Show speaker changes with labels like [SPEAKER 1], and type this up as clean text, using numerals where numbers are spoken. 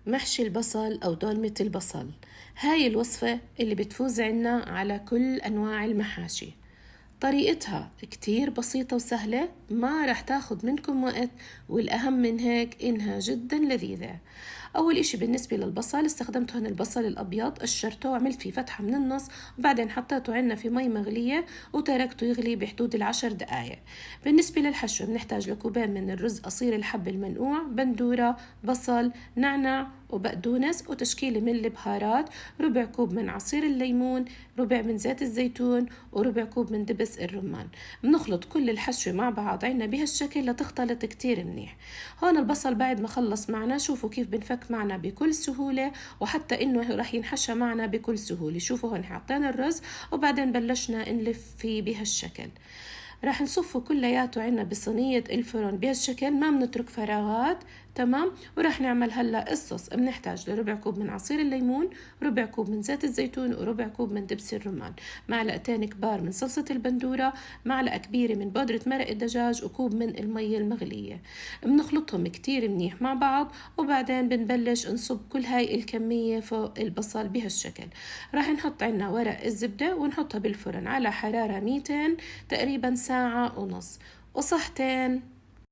[SPEAKER 1] محشي البصل أو دولمة البصل. هاي الوصفة اللي بتفوز عنا على كل أنواع المحاشي. طريقتها كتير بسيطة وسهلة، ما رح تاخد منكم وقت، والأهم من هيك إنها جدا لذيذة. أول إشي بالنسبة للبصل، استخدمت هون البصل الأبيض، قشرته وعملت فيه فتحة من النص، وبعدين حطيته عنا في مي مغلية وتركته يغلي بحدود 10 دقايق. بالنسبة للحشو بنحتاج لكوبين من الرز قصير الحب المنقوع، بندورة، بصل، نعناع وبقدونس، وتشكيلة من البهارات، ربع كوب من عصير الليمون، ربع من زيت الزيتون، وربع كوب من دبس الرمان. بنخلط كل الحشوة مع بعض عنا بهالشكل لتختلط كتير منيح. هون البصل بعد ما خلص معنا، شوفوا كيف بنفك معنا بكل سهولة، وحتى انه رح ينحشى معنا بكل سهولة. شوفوا هون حطينا الرز وبعدين بلشنا نلف فيه بهالشكل. راح نصفه كلياته عنا بصينية الفرن بهالشكل، ما بنترك فراغات. تمام. وراح نعمل هلا الصوص. بنحتاج لربع كوب من عصير الليمون، ربع كوب من زيت الزيتون، وربع كوب من دبس الرمان، معلقتين كبار من صلصة البندورة، معلقة كبيرة من بودرة مرق الدجاج، وكوب من المية المغلية. بنخلطهم كتير منيح مع بعض، وبعدين بنبلش نصب كل هاي الكمية فوق البصل بهالشكل. راح نحط عنا ورق الزبدة ونحطها بالفرن على حرارة 200 تقريبا ساعة ونص، وصحتين.